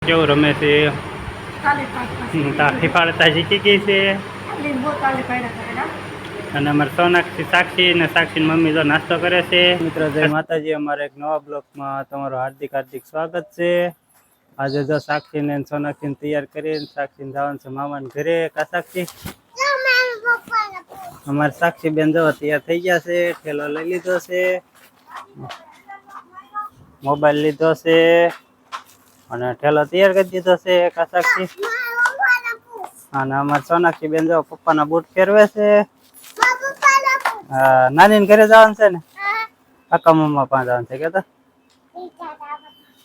કેવું રમે છે? તાળી પાડતા શીખી ગઈ છે. અને અમારે સોનાક્ષી સાક્ષી ને સાક્ષી મમ્મી તો નાસ્તો કરે છે. મિત્રો જય માતાજી, અમારા એક નવા બ્લોગમાં તમારું હાર્દિક સ્વાગત છે. આજે જો સાક્ષી ને સોનાક્ષી તૈયાર કરીને સાક્ષી જવાનું છે મામાને ઘરે. કા સાક્ષી? અમારે સાક્ષી બેન જો તૈયાર થઈ ગયા છે. ઠેલો લઈ લીધો છે, મોબાઈલ લીધો છે અને ઠેલો તૈયાર કરી દીધો છે. કા સાક્ષી? અને અમારે સોનાક્ષી બેન જો પપ્પાના બૂટ પહેરવે છે. નાની ને ઘરે જવાનું છે ને? કાકા મમ્મા પાસે જવાનું છે કે?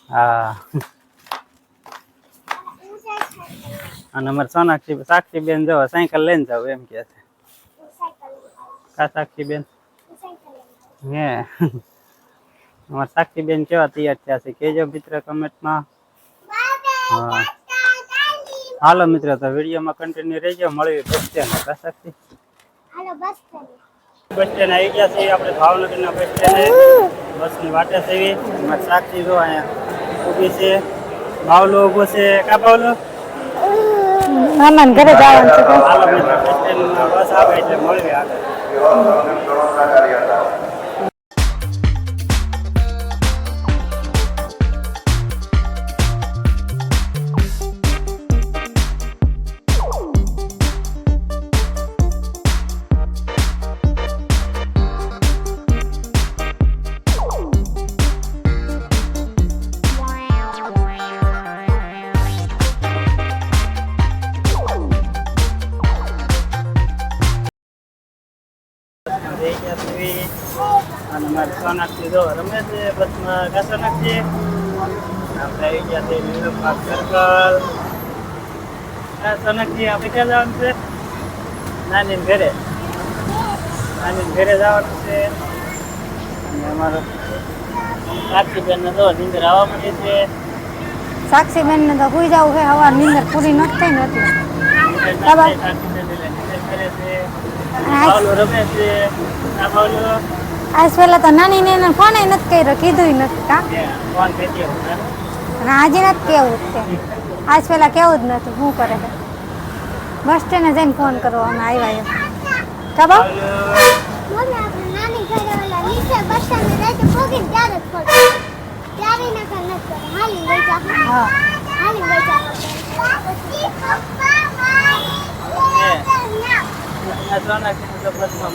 હા. અને અમારે સોનાક્ષી સાક્ષી બેન જો સાયકલ લઈને જાવ એમ કે છે. કા સાક્ષી બેન? હે અમારે સાક્ષી બેન કેવા તૈયાર થયા છે કેજો મિત્ર કમેન્ટમાં. હા હાલો મિત્ર, તો વિડીયોમાં કન્ટિન્યુ રહેજો. મળવી બસ સ્ટેન્ડ. કા સાક્ષી? બસ સ્ટેન્ડ આવી ગયા છે આપણે ભાવનગરના બસ સ્ટેન્ડે. બસની વાટે છે. અમારે સાક્ષી જો અહીંયા ઊભી છે. બાવલો ઊભો છે. કા બાવલો? મામાને ઘરે જવાનું છે. હાલો મિત્ર, બસ સ્ટેન્ડમાં બસ આવે એટલે મળવી આગળ. અને મારી સોનાક્ષી જો રમે છે બસમાં. કા સોનાક્ષી? આપણે આવી ગયા છે ન્યુ પાર્ક સર્કલ. કા સોનાક્ષી આપણે ક્યાં જવાનું છે? નાની ઘરે. નાની ઘરે જવાનું છે. અને અમારો સાક્ષી બેન ને તો નીંદર આવવા માંડી છે. સાક્ષી બેન ને તો સુઈ જવું છે. હવાર નીંદર પૂરી નથી થઈ નથી. સાક્ષી બેન નીંદર કરે છે. બાવલો રમે છે. આ બાવલો આજ પેલા તો નાની ને ફોન નથી કર્યો, કીધું નથી. કા ફોન કરી દો. અને આજે નથી કેવું જ છે. આજ પેલા કેવું જ નતું. શું કરે છે? બસ સ્ટેન્ડે જઈને ફોન કરો અમે આવ્યા એમ. કા બાવ?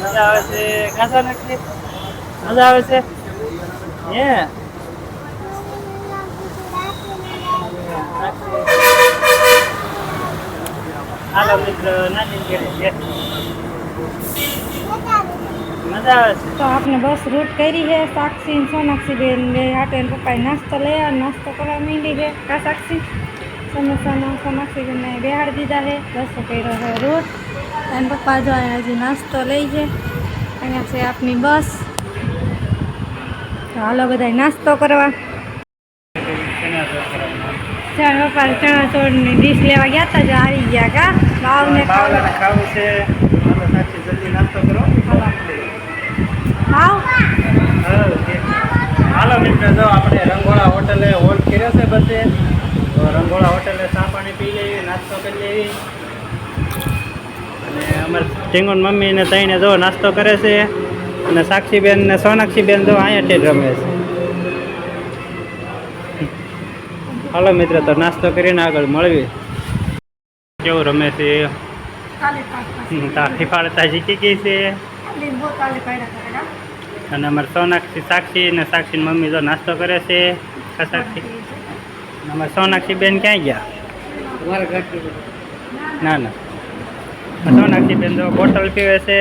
મજા આવે છે. કાસા નાખી મજા આવે છે. હાલો મિત્ર, નાની ઘરે મજા આવે છે. તો આપણે બસ રૂટ કરી છે. સાક્ષી સોનાક્ષી બેન બે હાટે પપ્પાએ નાસ્તો લઈ નાસ્તો કરવા માંડી છે. કા સાક્ષી? સમોસાનો સોનાક્ષી બેનને બેહાડી દીધા છે. બસ કર્યો છે રૂટ. અને પપ્પા જો હજી નાસ્તો લઈ છે. અહીંયા છે આપની બસ. તો હાલો બધા નાસ્તો કરવા. પપ્પા ચણા ચોળની ડીશ લેવા ગયા હતા. જો આવી ગયા. કા બાવને ખાવું છે. સાક્ષી જલ્દી નાસ્તો કરો. બાવ હાલો મિત્ર, જો આપણે રંગોળા હોટલે હોલ્ડ કર્યો છે બસે. તો રંગોળા હોટલે ચા પાણી પી લેવી, નાસ્તો કરી લેવી. અને અમારે ઢીંગુન મમ્મી ને તઈને જો નાસ્તો કરે છે. અને સાક્ષીબેન ને સોનાક્ષીબેન જો અહીંયાથી જ રમે છે. હાલો મિત્ર, તો નાસ્તો કરીને આગળ મળવી. કેવું રમે છે? તાળી પાડતા શીખી ગઈ છે. અને અમારે સોનાક્ષી સાક્ષી ને સાક્ષી મમ્મી જો નાસ્તો કરે છે. કા સાક્ષી? અમારે સોનાક્ષી બેન ક્યાં ગયા? ના ના, સોનાક્ષી બેન જો બોટલ પીવે છે.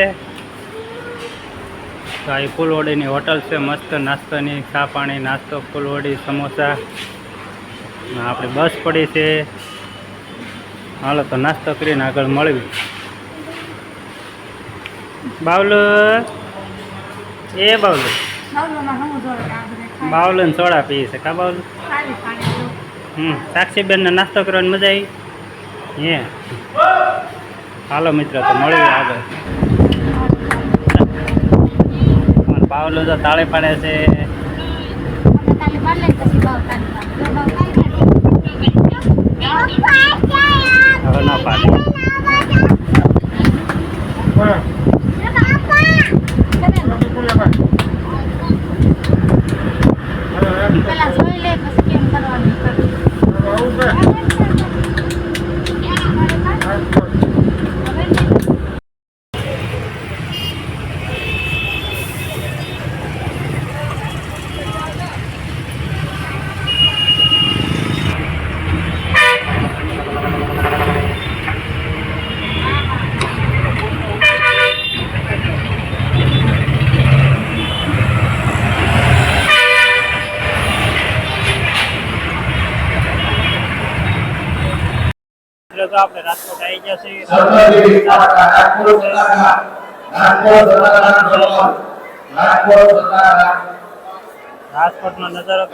તો આ ફૂલવડીની હોટલ છે. મસ્ત નાસ્તાની ચા પાણી નાસ્તો, ફૂલવડી, સમોસા. આપણી બસ પડી છે. હાલો તો નાસ્તો કરીને આગળ મળવી. બાવલો એ બાવલો બાવલો ને સોડા પીએ છે. કા બાવલો? સાક્ષીબેન ને નાસ્તો કરવાની મજા આવી. હાલો મિત્ર, તો મળીએ આગળ. બાવલો તો તાળે પાડે છે. હવે ના પાડે. પેલા જોઈ લે પછી કેમ કરવાનું મિત્રો તો આપણે રાજકોટ આવી ગયા છીએ. રાજકોટનો નજારો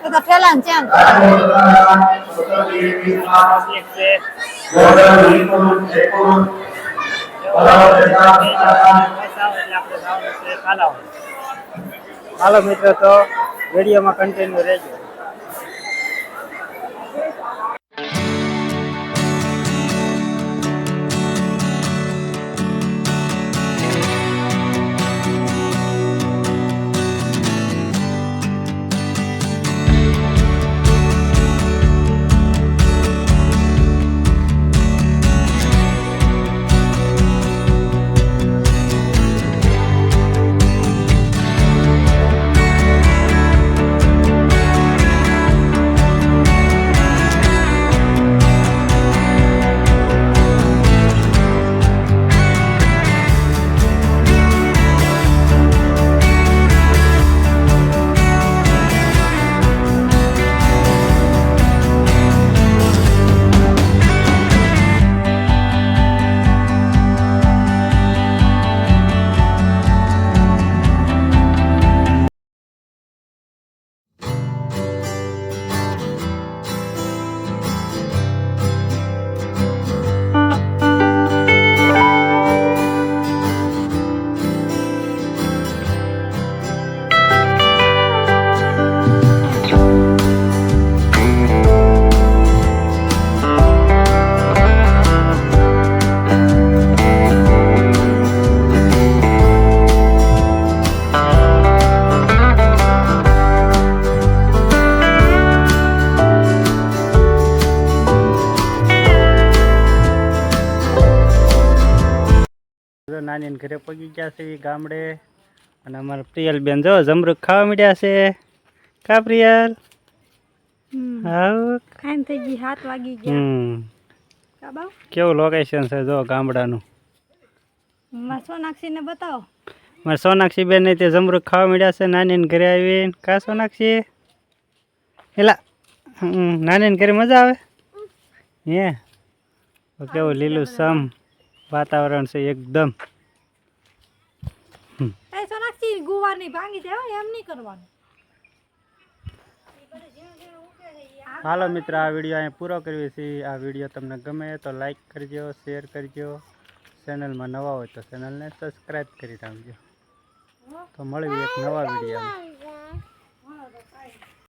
તો ઠેલા ને ચેન હાલો મિત્રો તો વિડીયોમાં કન્ટિન્યુ રહેજો. નાની ઘરે પગી ગયા છે ગામડે અને અમારા પ્રિયલ બેન જો જમરૂખ ખાવા માંડ્યા છે. કા પ્રિયલ? હાઉ ખાઈને થઈ ગઈ 7 વાગી ગયા. કા બાવ કેવું લોકેશન છે જો ગામડાનું. માં સોનાક્ષી ને બતાવો. મારા સોનાક્ષી બેન ને તે જમરૂખ ખાવા માંડ્યા છે નાની ઘરે આવીને. કા સોનાક્ષી? એલા નાની ઘરે મજા આવે હે? કેવું લીલું સમ વાતાવરણ છે એકદમ. એ સોનાક્ષી ગુવાર ની ભાંગી જાય એમ નહીં કરવાનું. હાલો મિત્ર આ વિડીયો અહીં પૂરો કરીએ છીએ. આ વિડીયો તમને ગમે તો લાઈક કરજો, શેર કરજો. ચેનલમાં નવા હોય તો ચેનલને સબસ્ક્રાઈબ કરી રાખજો. તો મળીએ એક નવા વિડીયોમાં.